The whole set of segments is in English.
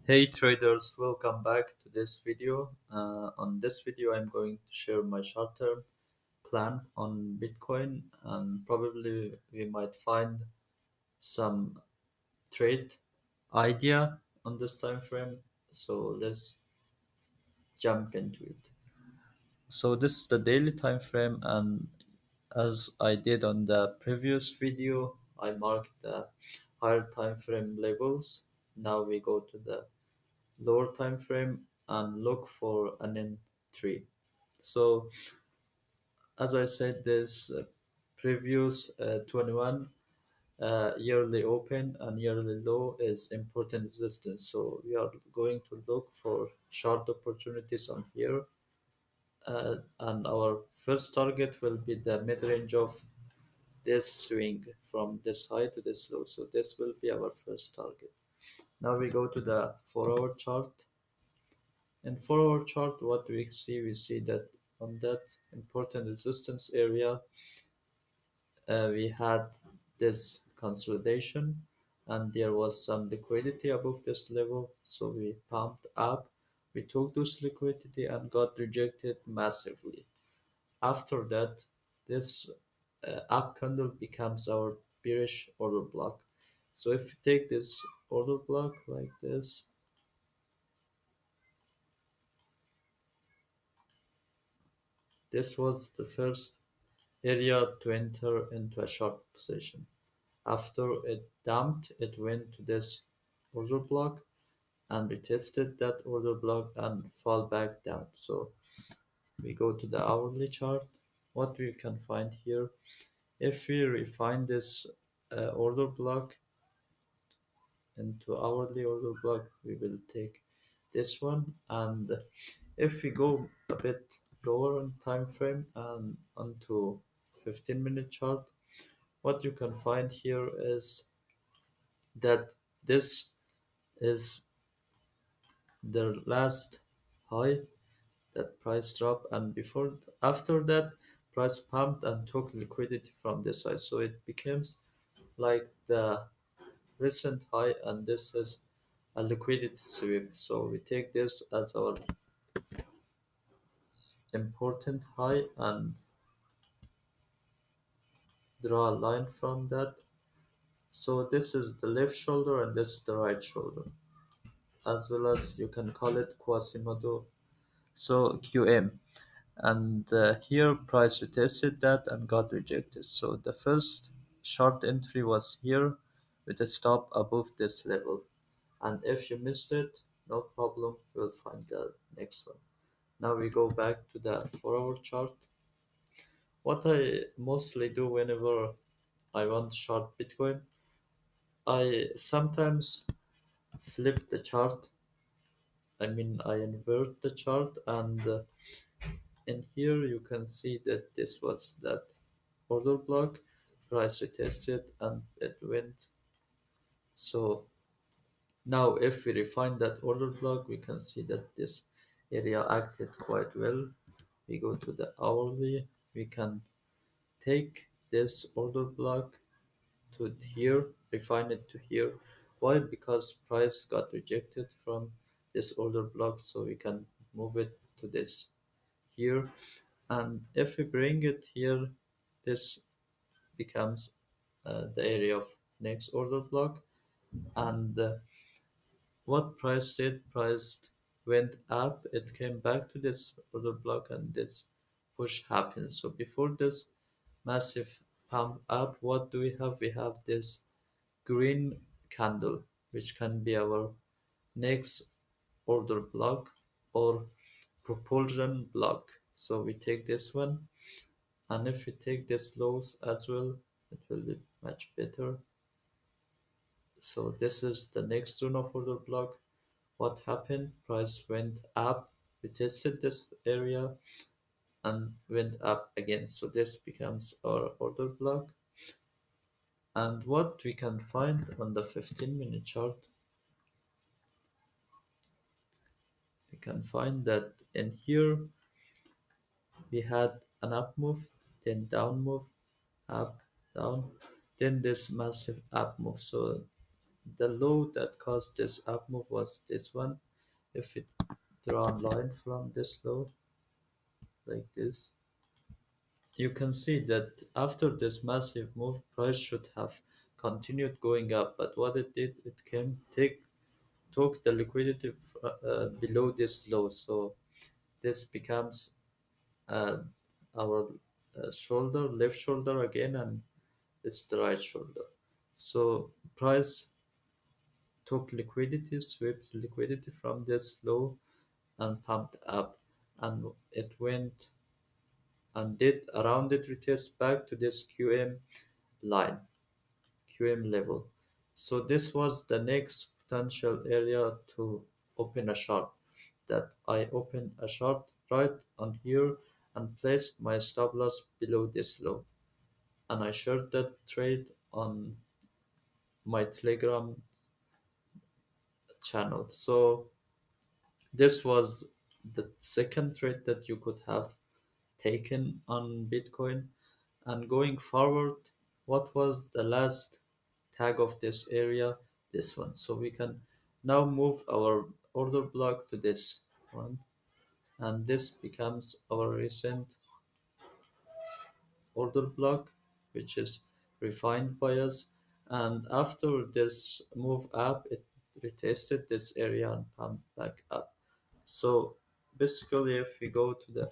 Hey traders, welcome back to this video. On this video, I'm going to share my short-term plan on Bitcoin, and probably we might find some trade idea on this time frame. So let's jump into it. So this is the daily time frame, and as I did on the previous video, I marked the higher time frame levels. Now we go to the lower time frame and look for an entry. So as I said, this previous 21 yearly open and yearly low is important resistance. So we are going to look for short opportunities on here. And our first target will be the mid-range of this swing from this high to this low. So this will be our first target. Now we go to the 4-hour chart. In 4-hour chart, what we see that on that important resistance area, we had this consolidation and there was some liquidity above this level. So we pumped up, we took this liquidity and got rejected massively. After that, this up candle becomes our bearish order block. So if we take this order block like this was the first area to enter into a short position. After it dumped, it went to this order block and retested that order block and fall back down. So we go to the hourly chart. What we can find here, if we refine this order block into hourly order block, we will take this one. And if we go a bit lower on time frame and onto 15-minute chart, what you can find here is that this is the last high that price drop, and after that price pumped and took liquidity from this side, so it becomes like the recent high, and this is a liquidity sweep. So we take this as our important high and draw a line from that. So this is the left shoulder and this is the right shoulder, as well as you can call it Quasimodo, so QM. And here price retested that and got rejected. So the first short entry was here with a stop above this level, and if you missed it, no problem, we'll find the next one. Now we go back to the 4-hour chart. What I mostly do whenever I want short Bitcoin, I sometimes flip the chart. I invert the chart, and in here you can see that this was that order block, price retested and it went. So now if we refine that order block, we can see that this area acted quite well. We go to the hourly, we can take this order block to here, refine it to here. Why? Because price got rejected from this order block, so we can move it to this here. And if we bring it here, this becomes the area of next order block. And what price did, price went up, it came back to this order block and this push happened. So before this massive pump up, what do we have? We have this green candle, which can be our next order block or propulsion block. So we take this one, and if we take this lows as well, it will be much better. So this is the next zone of order block. What happened? Price went up. We tested this area and went up again. So this becomes our order block. And what we can find on the 15-minute chart, we can find that in here we had an up move, then down move, up, down, then this massive up move. So the low that caused this up move was this one. If we draw a line from this low like this, you can see that after this massive move, price should have continued going up. But what it did, it came took the liquidity below this low. So this becomes uh, our shoulder, left shoulder again, and this the right shoulder. So price took liquidity, swept liquidity from this low and pumped up, and it went and did around it retest back to this QM line, QM level. So this was the next potential area to open a short. That I opened a short right on here and placed my stop loss below this low. And I shared that trade on my Telegram channel. So this was the second trade that you could have taken on Bitcoin. And going forward, what was the last tag of this area? This one. So we can now move our order block to this one, and this becomes our recent order block, which is refined by us. And after this move up, it retested this area and pumped back up. So basically, if we go to the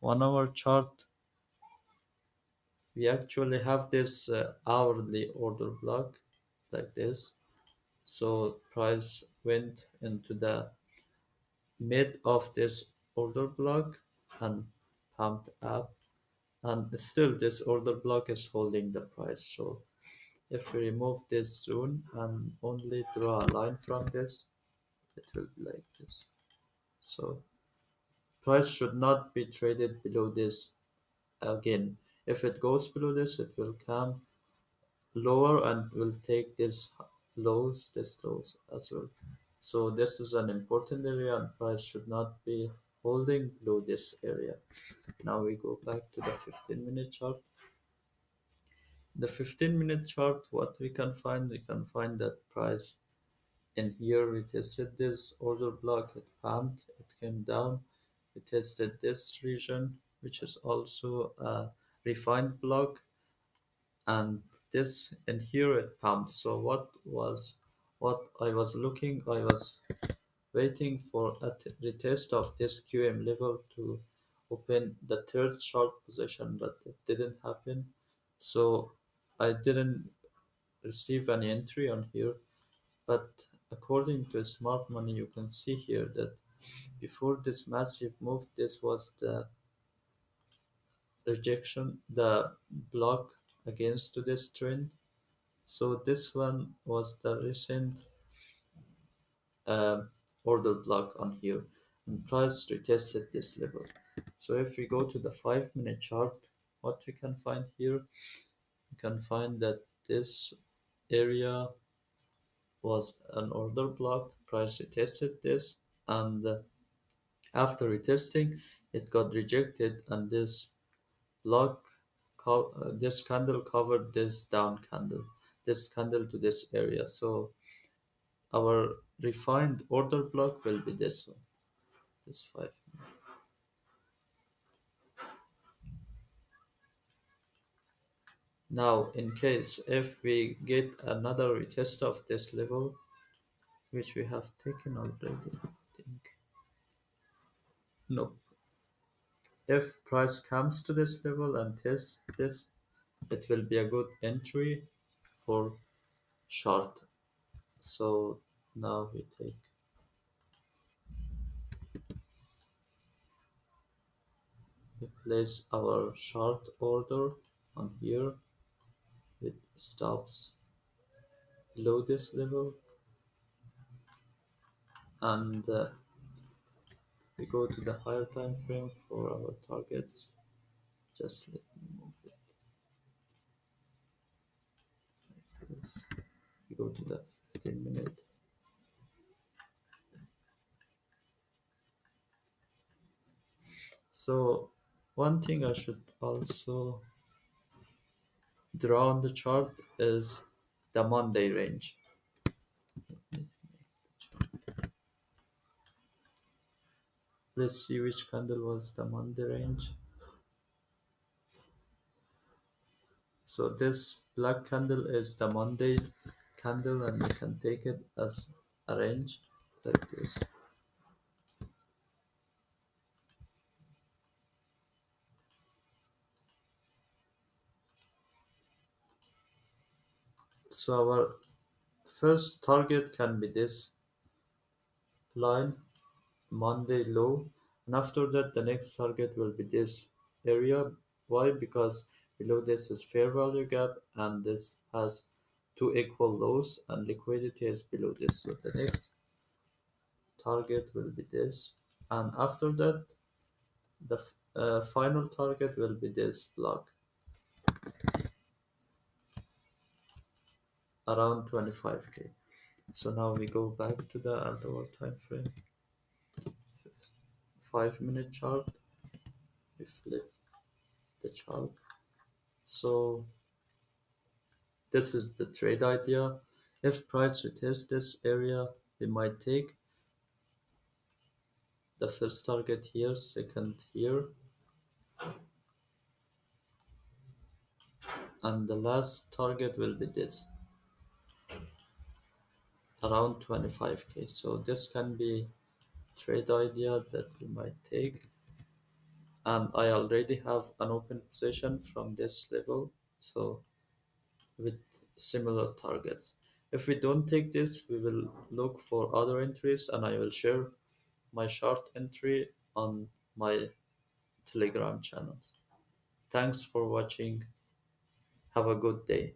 1 hour chart, we actually have this hourly order block like this. So price went into the mid of this order block and pumped up, and still this order block is holding the price. So if we remove this zone and only draw a line from this, it will be like this. So price should not be traded below this again. If it goes below this, it will come lower and will take this lows as well. So this is an important area and price should not be holding below this area. Now we go back to the 15-minute chart. The 15-minute chart, what we can find that price in here. We tested this order block, it pumped, it came down. We tested this region, which is also a refined block, and this in here it pumped. So what I was looking, I was waiting for a retest of this QM level to open the third short position, but it didn't happen. So I didn't receive any entry on here. But according to smart money, you can see here that before this massive move, this was the rejection, the block against to this trend. So this one was the recent uh, order block on here, and price retested this level. So if we go to the 5-minute chart, what we can find here, we can find that this area was an order block. Price retested this, and after retesting, it got rejected, and this block, this candle covered this down candle, this candle to this area. So our refined order block will be this one, this 5 minute. Now, in case if we get another retest of this level, which we have taken already, I think. No. If price comes to this level and tests this, it will be a good entry for short. So now we place our short order on here with stops below this level, and we go to the higher time frame for our targets. Just let me move it like this. We go to the 15-minute. So one thing I should also draw on the chart is the Monday range. Let's see which candle was the Monday range. So this black candle is the Monday candle, and you can take it as a range like this. So our first target can be this line, Monday low, and after that the next target will be this area. Why? Because below this is fair value gap, and this has two equal lows, and liquidity is below this. So the next target will be this, and after that the final target will be this block around 25k. So now we go back to the lower time frame, 5 minute chart. We flip the chart. So this is the trade idea. If price retests this area, we might take the first target here, second here, and the last target will be this around 25k. So this can be trade idea that we might take, and I already have an open position from this level, so with similar targets. If we don't take this, we will look for other entries, and I will share my short entry on my Telegram channels. Thanks for watching. Have a good day.